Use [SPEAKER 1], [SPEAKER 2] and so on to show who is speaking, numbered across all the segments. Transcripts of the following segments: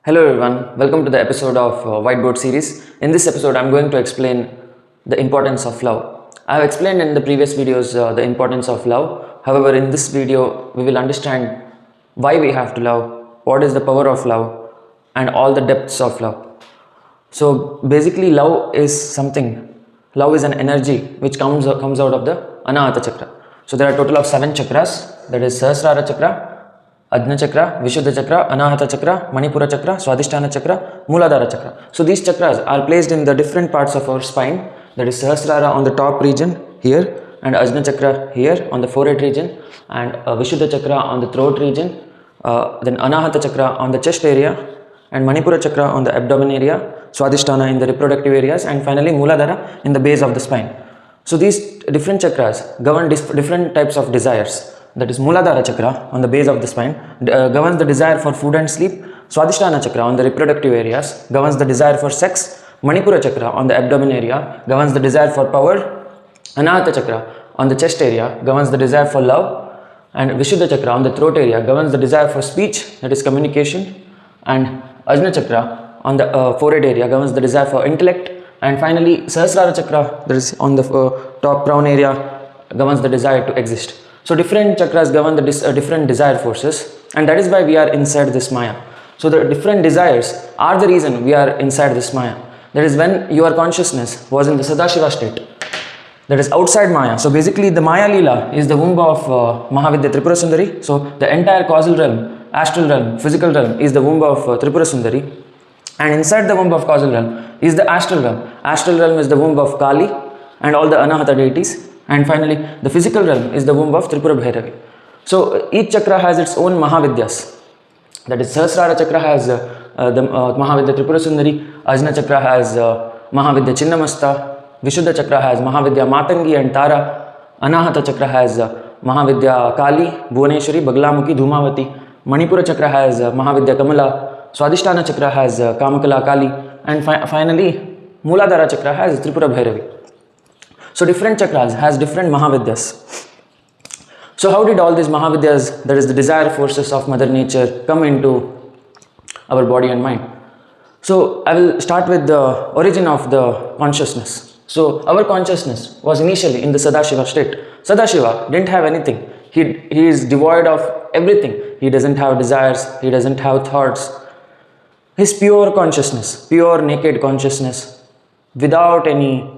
[SPEAKER 1] Hello everyone, welcome to the episode of Whiteboard series. In this episode, I'm going to explain the importance of love. I have explained in the previous videos the importance of love. However, in this video, we will understand why we have to love, what is the power of love, and all the depths of love. So basically, love is something. Love is an energy which comes out of the Anahata chakra. So there are a total of 7 chakras. That is Sahasrara chakra, Ajna chakra, Vishuddha chakra, Anahata chakra, Manipura chakra, Swadhisthana chakra, Muladhara chakra. So these chakras are placed in the different parts of our spine. That is Sahasrara on the top region here, and Ajna chakra here on the forehead region, and Vishuddha chakra on the throat region, then Anahata chakra on the chest area, and Manipura chakra on the abdomen area, Swadhisthana in the reproductive areas, and finally Muladhara in the base of the spine. So these different chakras govern different types of desires. That is Muladhara chakra on the base of the spine governs the desire for food and sleep. Swadhisthana chakra on the reproductive areas governs the desire for sex. Manipura chakra on the abdomen area governs the desire for power. Anahata chakra on the chest area governs the desire for love. And Vishuddha chakra on the throat area governs the desire for speech, that is communication. And Ajna chakra on the forehead area governs the desire for intellect. And finally Sahasrara chakra, that is on the top crown area, governs the desire to exist. So different chakras govern the different desire forces, and that is why we are inside this Maya. So the different desires are the reason we are inside this Maya. That is when your consciousness was in the Sadashiva state, that is outside Maya. So basically the Maya Leela is the womb of Mahavidya Tripura Sundari. So the entire causal realm, astral realm, physical realm is the womb of Tripura Sundari, and inside the womb of causal realm is the astral realm. Astral realm is the womb of Kali and all the Anahata deities. And finally, the physical realm is the womb of Tripura Bhairavi. So each chakra has its own Mahavidyas. That is, Sahasrara chakra has the Mahavidya Tripura Sundari, Ajna chakra has Mahavidya Chinnamasta, Vishuddha chakra has Mahavidya Matangi and Tara, Anahata chakra has Mahavidya Kali, Bhuvaneshwari, Baglamukhi, Dhumavati, Manipura chakra has Mahavidya Kamala, Swadhisthana chakra has Kamakala Kali, and finally Muladhara chakra has Tripura Bhairavi. So different chakras has different Mahavidyas. So how did all these Mahavidyas, that is the desire forces of Mother Nature, come into our body and mind? So I will start with the origin of the consciousness. So our consciousness was initially in the Sadashiva state. Sadashiva didn't have anything. He is devoid of everything. He doesn't have desires. He doesn't have thoughts. His pure consciousness, pure naked consciousness, without any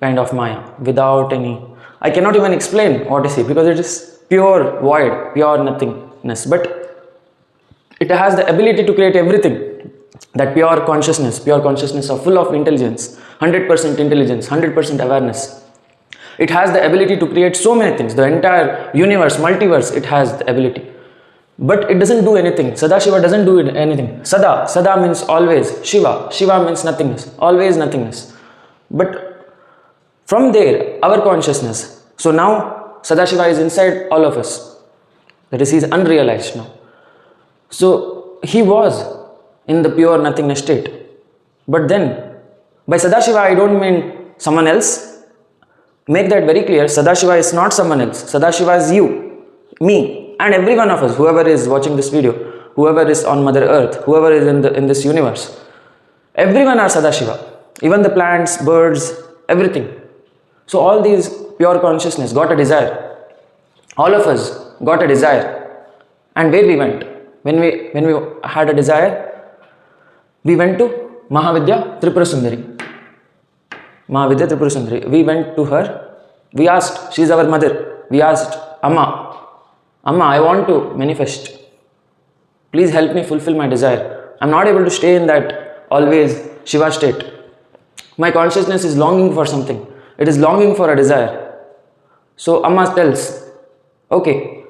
[SPEAKER 1] kind of Maya, without any, I cannot even explain what is he, because it is pure void, pure nothingness, but it has the ability to create everything. That pure consciousness of full of intelligence, 100% intelligence, 100% awareness. It has the ability to create so many things, the entire universe, multiverse, it has the ability. But it doesn't do anything. Sadashiva doesn't do anything. Sada means always. Shiva means nothingness, always nothingness. But from there, our consciousness. So now Sadashiva is inside all of us. That is, he is unrealized now. So he was in the pure nothingness state. But then, by Sadashiva I don't mean someone else. Make that very clear. Sadashiva is not someone else. Sadashiva is you, me, and every one of us, whoever is watching this video, whoever is on Mother Earth, whoever is in this universe. Everyone are Sadashiva. Even the plants, birds, everything. So all these pure consciousness got a desire. All of us got a desire. And where we went? When we had a desire, we went to Mahavidya Tripura Sundari. Mahavidya Tripura Sundari. We went to her. We asked, she is our mother. We asked, Amma, I want to manifest. Please help me fulfill my desire. I am not able to stay in that always Shiva state. My consciousness is longing for something. It is longing for a desire. So Amma tells, okay,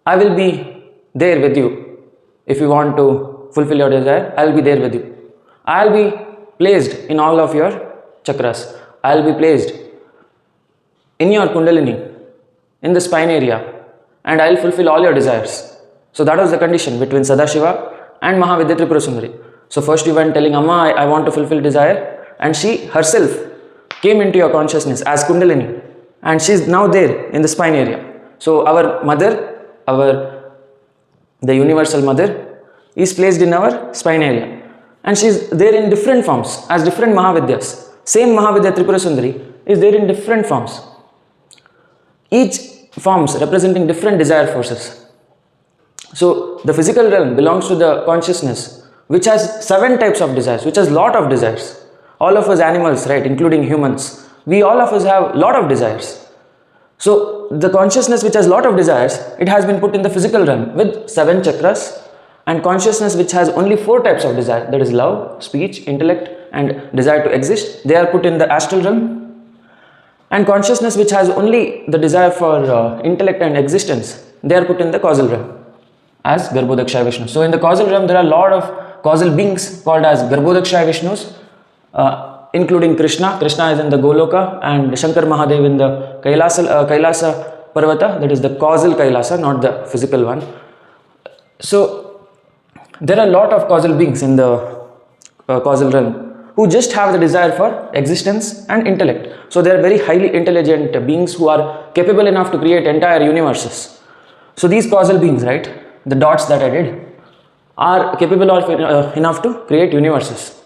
[SPEAKER 1] I will be there with you. If you want to fulfill your desire, I will be there with you. I will be placed in all of your chakras. I will be placed in your Kundalini, in the spine area, and I will fulfill all your desires. So that was the condition between Sadashiva and Mahavidya Tripura Sundari. So first you went telling Amma, I want to fulfill desire, and she herself came into your consciousness as Kundalini, and she is now there in the spine area. So our mother, the universal mother, is placed in our spine area. and she's there in different forms as different Mahavidyas. Same Mahavidya Tripura Sundari is there in different forms. Each forms representing different desire forces. So the physical realm belongs to the consciousness which has 7 types of desires, which has lot of desires. All of us animals, right, including humans, we all of us have lot of desires. So the consciousness which has lot of desires, it has been put in the physical realm with 7 chakras, and consciousness which has only 4 types of desire, that is love, speech, intellect and desire to exist, they are put in the astral realm. And consciousness which has only the desire for intellect and existence, they are put in the causal realm as Garbhodakshaya Vishnu. So in the causal realm there are a lot of causal beings called as Garbhodakshaya Vishnus, including Krishna. Krishna is in the Goloka, and Shankar Mahadev in the Kailasa Parvata, that is the causal Kailasa, not the physical one. So there are a lot of causal beings in the causal realm who just have the desire for existence and intellect. So they are very highly intelligent beings who are capable enough to create entire universes. So these causal beings, right, the dots that I did, are capable of enough to create universes.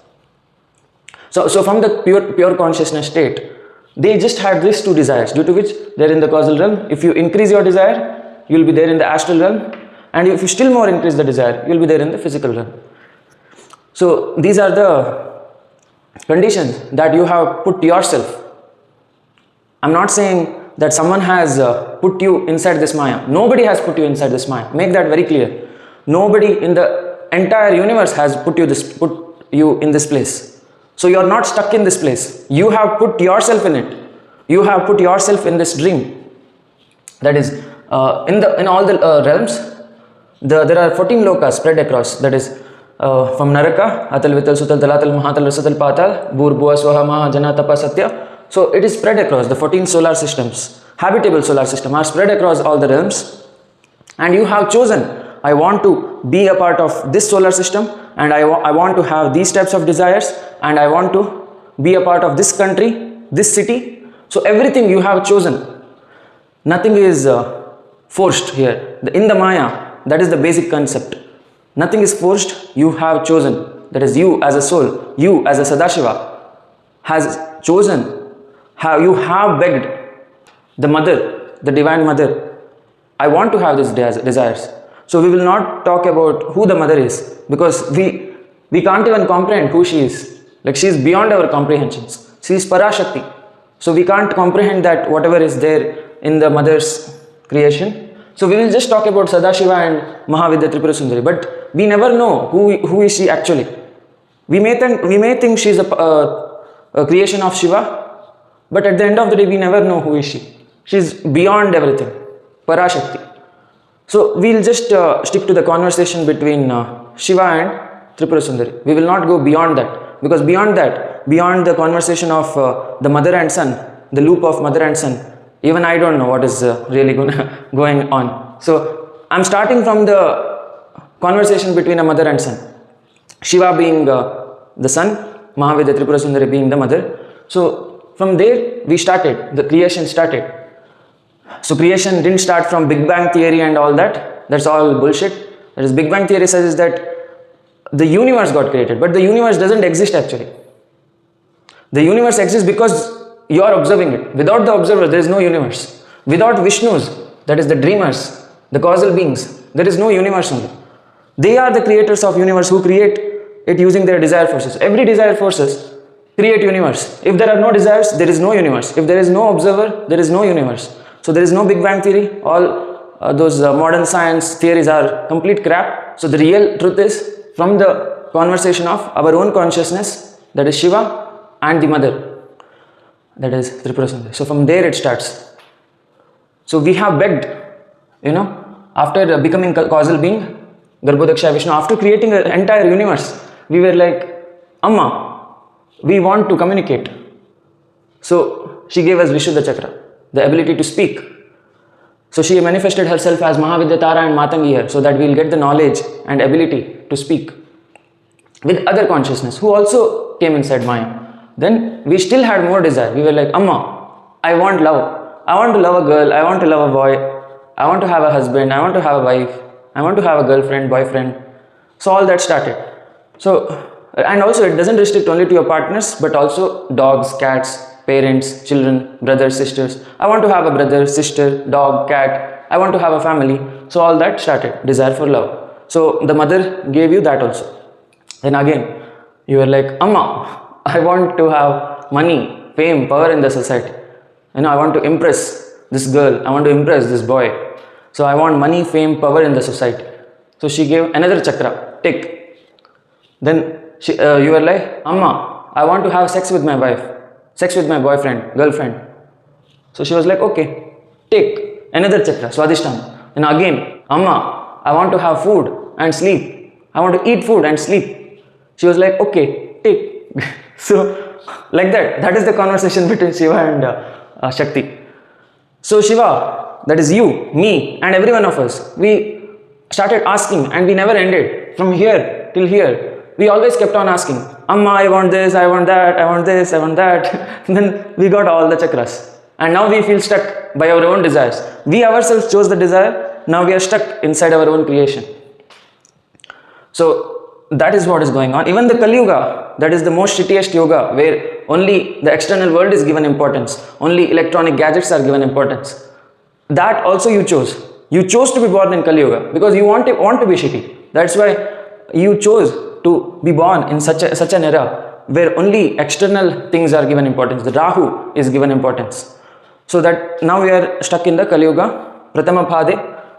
[SPEAKER 1] So from the pure consciousness state, they just had these 2 desires, due to which they are in the causal realm. If you increase your desire, you will be there in the astral realm, and if you still more increase the desire, you will be there in the physical realm. So these are the conditions that you have put yourself. I'm not saying that someone has put you inside this Maya. Nobody has put you inside this Maya. Make that very clear. Nobody in the entire universe has put you in this place. So you are not stuck in this place. You have put yourself in it. You have put yourself in this dream. That is, in all the realms, there are 14 lokas spread across. That is, from Naraka, Atal Vital Sutal Talatal Mahatal Rasatal Patal, Bur Bhua Swaha Maha Jana Tapa Satya. So it is spread across the 14 solar systems. Habitable solar system are spread across all the realms, and you have chosen, I want to be a part of this solar system, and I want to have these types of desires, and I want to be a part of this country, this city. So everything you have chosen. Nothing is forced here. In the Maya, that is the basic concept. Nothing is forced, you have chosen. That is, you as a soul, you as a Sadashiva has chosen. You have begged the mother, the divine mother, I want to have these desires. So we will not talk about who the mother is, because we can't even comprehend who she is. Like, she is beyond our comprehensions. She is Parashakti. So we can't comprehend that whatever is there in the mother's creation. So we will just talk about Sadashiva and Mahavidya Tripura Sundari, but we never know who is she actually. We may think she is a creation of Shiva, but at the end of the day, we never know who is she. She is beyond everything, Parashakti. So we'll just stick to the conversation between Shiva and Tripura Sundari. We will not go beyond that, because beyond that, beyond the conversation of the mother and son, the loop of mother and son, even I don't know what is really going on. So I'm starting from the conversation between a mother and son. Shiva being the son, Mahavidya Tripura Sundari being the mother. So from there we started, the creation started. So creation didn't start from Big Bang theory and all that. That's all bullshit. That is, Big Bang theory says that the universe got created, but the universe doesn't exist actually. The universe exists because you are observing it. Without the observer, there is no universe. Without Vishnus, that is the dreamers, the causal beings, there is no universe only. They are the creators of universe who create it using their desire forces. Every desire forces create universe. If there are no desires, there is no universe. If there is no observer, there is no universe. So there is no Big Bang theory. All those modern science theories are complete crap. So the real truth is from the conversation of our own consciousness, that is Shiva, and the mother, that is Tripura Sundari. So from there it starts. So we have begged, after becoming causal being, Garbhodakshaya Vishnu, after creating an entire universe, we were like, Amma, we want to communicate. So she gave us Vishuddha Chakra, the ability to speak. So she manifested herself as Mahavidya Tara and Matangi here, so that we will get the knowledge and ability to speak with other consciousness who also came inside Maya. Then we still had more desire. We were like, Amma, I want love. I want to love a girl. I want to love a boy. I want to have a husband. I want to have a wife. I want to have a girlfriend, boyfriend. So all that started. So And also it doesn't restrict only to your partners, but also dogs, cats, parents, children, brothers, sisters. I want to have a brother, sister, dog, cat. I want to have a family. So all that started, desire for love. So the mother gave you that also. Then again, you were like, Amma, I want to have money, fame, power in the society. I want to impress this girl, I want to impress this boy. So I want money, fame, power in the society. So she gave another chakra, tick. Then you were like, Amma, I want to have sex with my wife, sex with my boyfriend, girlfriend. So she was like, okay, tick, another chakra, Swadhisthana. And again, Amma, I want to have food and sleep. I want to eat food and sleep. She was like, okay, tick. So like that. That is the conversation between Shiva and Shakti. So Shiva, that is you, me, and every one of us, we started asking and we never ended. From here till here, we always kept on asking, Amma, I want this, I want that, I want this, I want that. Then we got all the chakras. And now we feel stuck by our own desires. We ourselves chose the desire, now we are stuck inside our own creation. So that is what is going on. Even the Kali Yuga, that is the most shittiest yoga, where only the external world is given importance, only electronic gadgets are given importance. That also you chose. You chose to be born in Kali Yuga because you want to be shitty. That's why you chose to be born in such an era where only external things are given importance. The Rahu is given importance. So that now we are stuck in the Kali Yuga, Pratama Phade,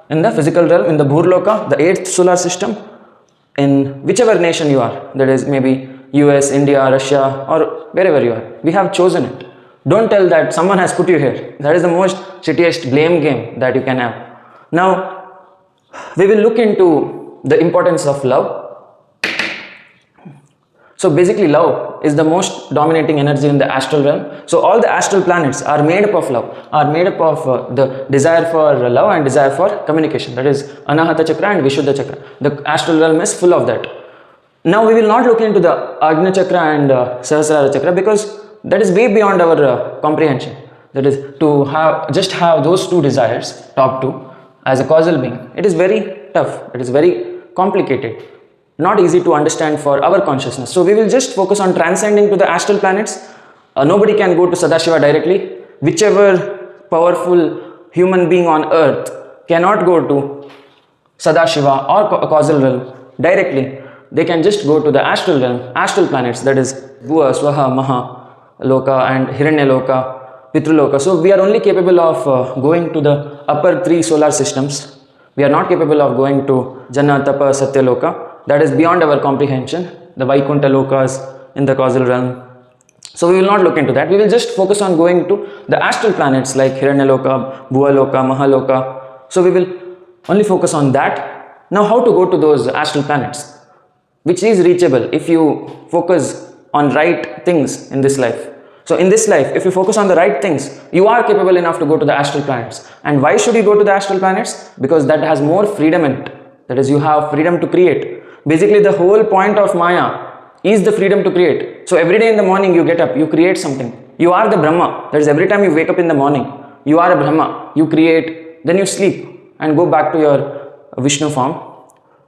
[SPEAKER 1] in the physical realm, in the Bhurloka, the 8th solar system, in whichever nation you are, that is maybe US, India, Russia, or wherever you are. We have chosen it. Don't tell that someone has put you here. That is the most shittiest blame game that you can have. Now, we will look into the importance of love. So basically love is the most dominating energy in the astral realm. So all the astral planets are made up of love, are made up of the desire for love and desire for communication. That is Anahata chakra and Vishuddha chakra. The astral realm is full of that. Now we will not look into the Ajna chakra and Sahasrara chakra because that is way beyond our comprehension. That is to have those two desires, top two, as a causal being. It is very tough. It is very complicated. Not easy to understand for our consciousness. So we will just focus on transcending to the astral planets. Nobody can go to Sadashiva directly. Whichever powerful human being on earth cannot go to Sadashiva or causal realm directly. They can just go to the astral realm, astral planets, that is Bhuva, Swaha, Maha, Loka and Hiranya Loka, Pitruloka. So we are only capable of going to the upper 3 solar systems. We are not capable of going to Jana, Tapa, Satya Loka. That is beyond our comprehension, the Vaikunta Lokas in the causal realm. So we will not look into that. We will just focus on going to the astral planets like Hiranya Loka, Bhuva Loka, Mahaloka. So we will only focus on that. Now how to go to those astral planets, which is reachable if you focus on right things in this life. So in this life, if you focus on the right things, you are capable enough to go to the astral planets. And why should you go to the astral planets? Because that has more freedom in it. That is, you have freedom to create. Basically, the whole point of Maya is the freedom to create. So every day in the morning you get up, you create something. You are the Brahma. That is, every time you wake up in the morning, you are a Brahma. You create, then you sleep and go back to your Vishnu form.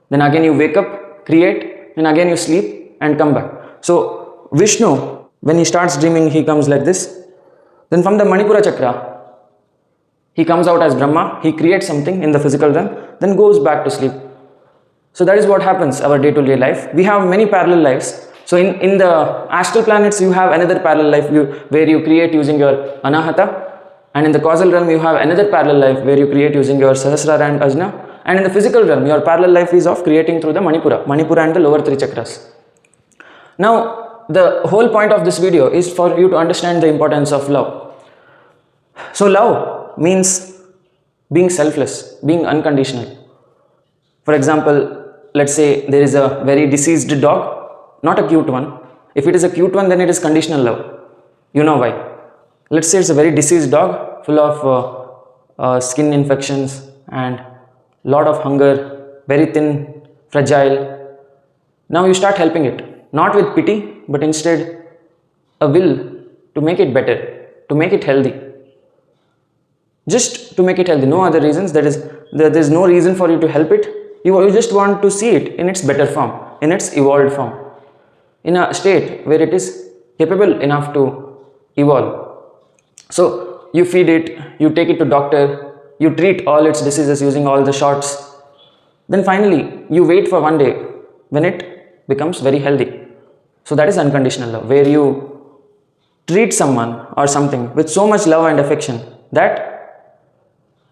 [SPEAKER 1] Then again you wake up, create, then again you sleep and come back. So Vishnu, when he starts dreaming, he comes like this. Then from the Manipura chakra, he comes out as Brahma. He creates something in the physical realm, then goes back to sleep. So that is what happens our day-to-day life. We have many parallel lives. So in the astral planets, you have another parallel life where you create using your Anahata. And in the causal realm, you have another parallel life where you create using your Sahasrara and Ajna. And in the physical realm, your parallel life is of creating through the Manipura and the lower 3 chakras. Now, the whole point of this video is for you to understand the importance of love. So love means being selfless, being unconditional. For example, let's say there is a very diseased dog, not a cute one. If it is a cute one, then it is conditional love. You know why? Let's say it's a very diseased dog, full of skin infections and lot of hunger, very thin, fragile. Now you start helping it, not with pity, but instead a will to make it better, to make it healthy. Just to make it healthy, no other reasons. There is no reason for you to help it. You just want to see it in its better form, in its evolved form. in a state where it is capable enough to evolve. So you feed it, you take it to doctor, you treat all its diseases using all the shots. Then finally, you wait for one day when it becomes very healthy. So that is unconditional love, where you treat someone or something with so much love and affection that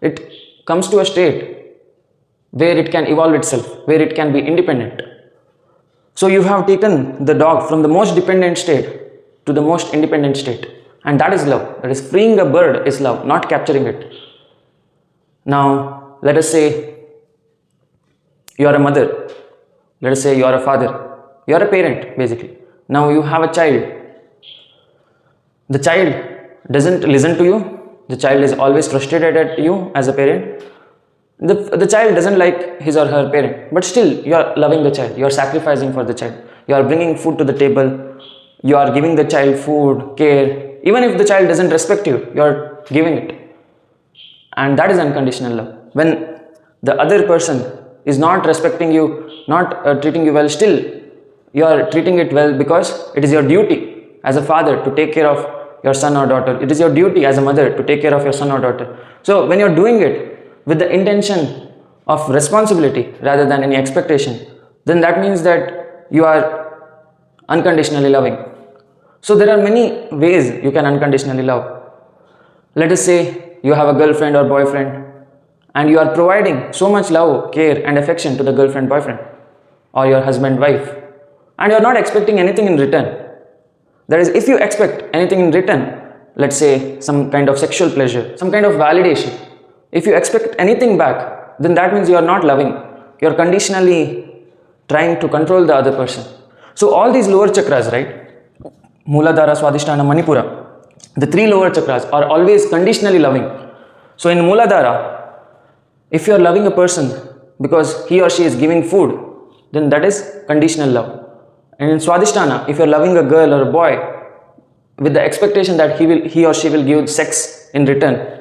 [SPEAKER 1] it comes to a state where it can evolve itself, where it can be independent. So you have taken the dog from the most dependent state to the most independent state. And that is love. That is, freeing a bird is love, not capturing it. Now, let us say you are a mother. Let us say you are a father. You are a parent, basically. Now you have a child. The child doesn't listen to you. The child is always frustrated at you as a parent. The child doesn't like his or her parent, but still you are loving the child. You are sacrificing for the child. You are bringing food to the table. You are giving the child food, care. Even if the child doesn't respect you, you are giving it. And that is unconditional love. When the other person is not respecting you, not treating you well, still you are treating it well because it is your duty as a father to take care of your son or daughter. It is your duty as a mother to take care of your son or daughter. So when you are doing it with the intention of responsibility rather than any expectation, then that means that you are unconditionally loving. So there are many ways you can unconditionally love. Let us say you have a girlfriend or boyfriend and you are providing so much love, care and affection to the girlfriend, boyfriend or your husband, wife, and you are not expecting anything in return. That is, if you expect anything in return, let's say some kind of sexual pleasure, some kind of validation, if you expect anything back, then that means you are not loving. You are conditionally trying to control the other person. So all these lower chakras, right? Muladhara, Swadhisthana, Manipura, the three lower chakras are always conditionally loving. So in Muladhara, if you are loving a person because he or she is giving food, then that is conditional love. And in Swadhisthana, if you are loving a girl or a boy with the expectation that he or she will give sex in return,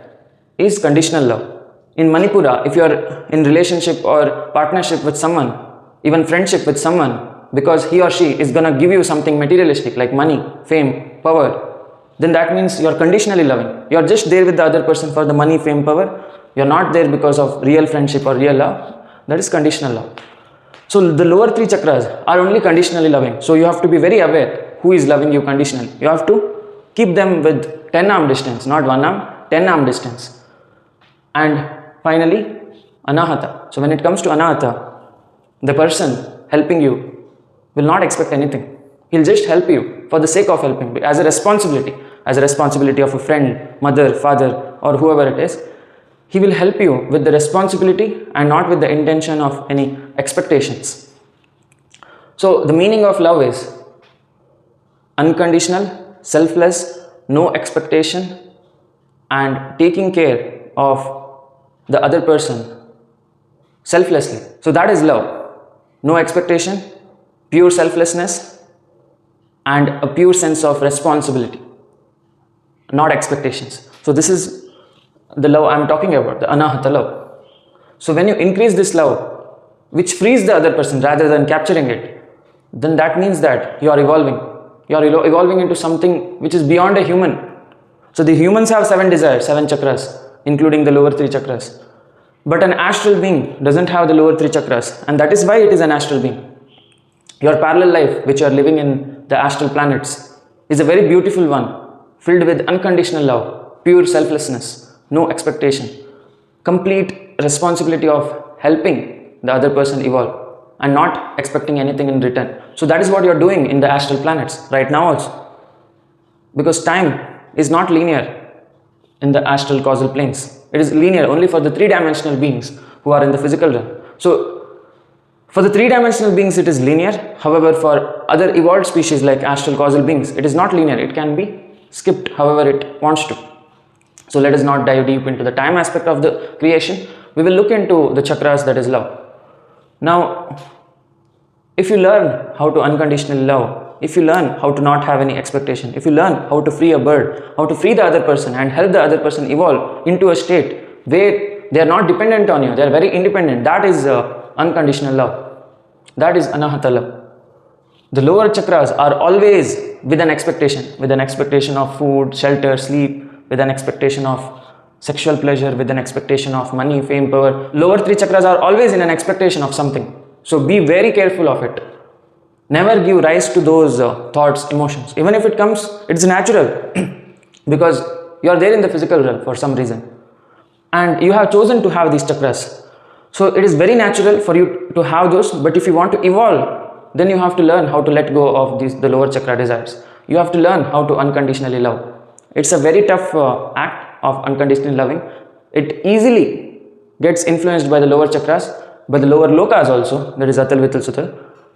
[SPEAKER 1] is conditional love. In Manipura, if you are in relationship or partnership with someone, even friendship with someone, because he or she is gonna give you something materialistic like money, fame, power, then that means you are conditionally loving. You are just there with the other person for the money, fame, power. You are not there because of real friendship or real love. That is conditional love. So the lower three chakras are only conditionally loving. So you have to be very aware who is loving you conditionally. You have to keep them with 10 arm distance, not 1 arm, 10 arm distance. And finally, Anahata. So when it comes to Anahata, the person helping you will not expect anything. He'll just help you for the sake of helping, as a responsibility of a friend, mother, father, or whoever it is. He will help you with the responsibility and not with the intention of any expectations. So the meaning of love is unconditional, selfless, no expectation, and taking care of the other person selflessly. So that is love. No expectation, pure selflessness, and a pure sense of responsibility, not expectations. So this is the love I am talking about, the Anahata love. So when you increase this love, which frees the other person rather than capturing it, then that means that you are evolving. You are evolving into something which is beyond a human. So the humans have 7 desires, 7 chakras, including the lower 3 chakras. But an astral being doesn't have the lower 3 chakras, and that is why it is an astral being. Your parallel life, which you are living in the astral planets, is a very beautiful one, filled with unconditional love, pure selflessness, no expectation, complete responsibility of helping the other person evolve and not expecting anything in return. So that is what you are doing in the astral planets right now also. Because time is not linear in the astral causal planes. It is linear only for the 3-dimensional beings who are in the physical realm. So for the 3-dimensional beings it is linear. However, for other evolved species like astral causal beings, it is not linear. It can be skipped however it wants to. So let us not dive deep into the time aspect of the creation. We will look into the chakras, that is love. Now, if you learn how to unconditionally love, if you learn how to not have any expectation, if you learn how to free a bird, how to free the other person and help the other person evolve into a state where they are not dependent on you, they are very independent, that is unconditional love. That is Anahata love. The lower chakras are always with an expectation of food, shelter, sleep, with an expectation of sexual pleasure, with an expectation of money, fame, power. Lower three chakras are always in an expectation of something. So be very careful of it. Never give rise to those thoughts, emotions. Even if it comes, it's natural because you are there in the physical realm for some reason. And you have chosen to have these chakras. So it is very natural for you to have those, but if you want to evolve, then you have to learn how to let go of the lower chakra desires. You have to learn how to unconditionally love. It's a very tough act of unconditionally loving. It easily gets influenced by the lower chakras, by the lower lokas also, that is Atal, Vital, Sutal.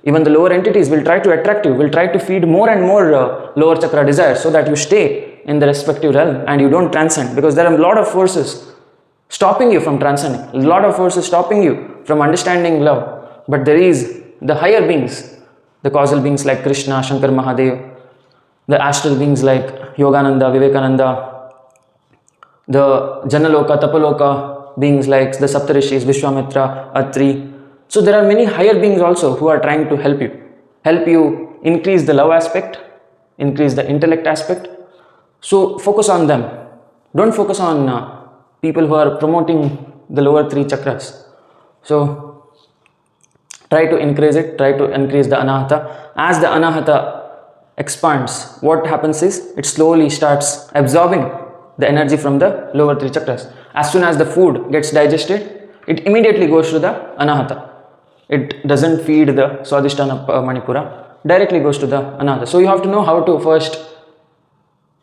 [SPEAKER 1] Even the lower entities will try to attract you, will try to feed more and more lower chakra desires so that you stay in the respective realm and you don't transcend, because there are a lot of forces stopping you from transcending, a lot of forces stopping you from understanding love. But there is the higher beings, the causal beings like Krishna, Shankar, Mahadev, the astral beings like Yogananda, Vivekananda, the Janaloka, Tapaloka beings like the Saptarishis, Vishwamitra, Atri. So there are many higher beings also who are trying to help you increase the love aspect, increase the intellect aspect. So focus on them. Don't focus on people who are promoting the lower three chakras. So try to increase it, try to increase the Anahata. As the Anahata expands, what happens is it slowly starts absorbing the energy from the lower three chakras. As soon as the food gets digested, it immediately goes to the Anahata. It doesn't feed the Swadhisthana Manipura, directly goes to the Anahata. So you have to know how to first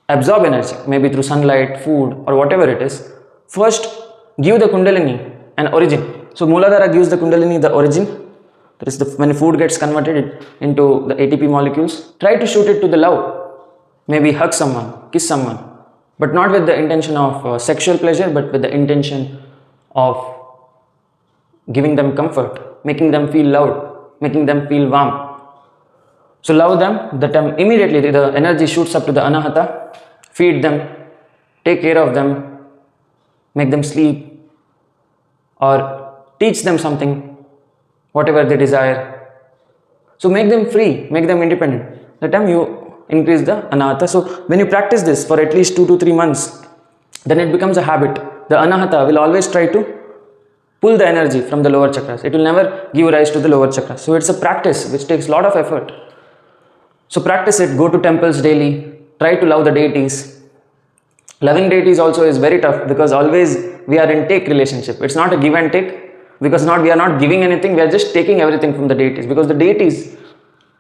[SPEAKER 1] absorb energy, maybe through sunlight, food, or whatever it is. First, give the Kundalini an origin. So Mooladhara gives the Kundalini the origin. That is when food gets converted into the ATP molecules. Try to shoot it to the love. Maybe hug someone, kiss someone, but not with the intention of sexual pleasure, but with the intention of giving them comfort, making them feel loved, making them feel warm. So love them, immediately the energy shoots up to the Anahata. Feed them, take care of them, make them sleep, or teach them something, whatever they desire. So make them free, make them independent. The time you increase the Anahata. So when you practice this for at least 2 to 3 months, then it becomes a habit. The Anahata will always try to pull the energy from the lower chakras. It will never give rise to the lower chakras. So it's a practice which takes a lot of effort. So practice it, go to temples daily, try to love the deities. Loving deities also is very tough because always we are in take relationship. It's not a give and take, because we are not giving anything, we are just taking everything from the deities, because the deities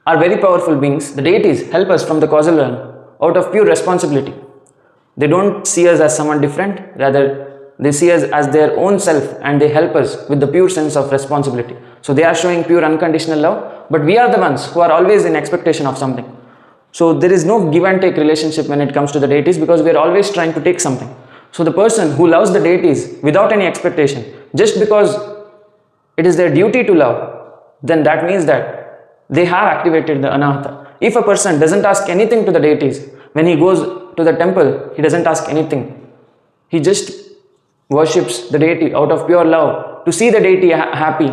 [SPEAKER 1] are very powerful beings. The deities help us from the causal realm out of pure responsibility. They don't see us as someone different, rather they see us as their own self, and they help us with the pure sense of responsibility. So they are showing pure unconditional love, but we are the ones who are always in expectation of something. So there is no give and take relationship when it comes to the deities, because we are always trying to take something. So the person who loves the deities without any expectation, just because it is their duty to love, then that means that they have activated the Anahata. If a person doesn't ask anything to the deities, when he goes to the temple, he doesn't ask anything. He just worships the deity out of pure love to see the deity happy.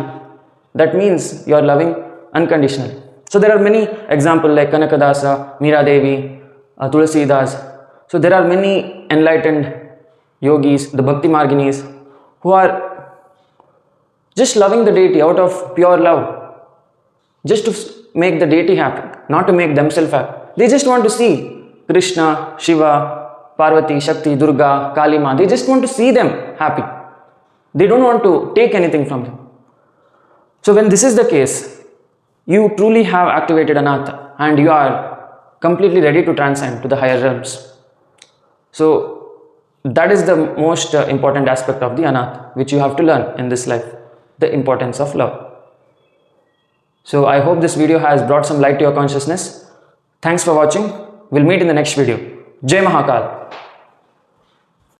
[SPEAKER 1] That means you are loving unconditionally. So there are many examples like Kanakadasa, Meera Devi, Tulsi Das. So there are many enlightened yogis, the Bhakti Marginis, who are just loving the deity out of pure love, just to make the deity happy, not to make themselves happy. They just want to see Krishna, Shiva, Parvati, Shakti, Durga, Kali Ma. They just want to see them happy. They don't want to take anything from them. So when this is the case, you truly have activated Anahata and you are completely ready to transcend to the higher realms. So that is the most important aspect of the Anahata, which you have to learn in this life, the importance of love. So I hope this video has brought some light to your consciousness. Thanks for watching. We'll meet in the next video. Jai Mahakal.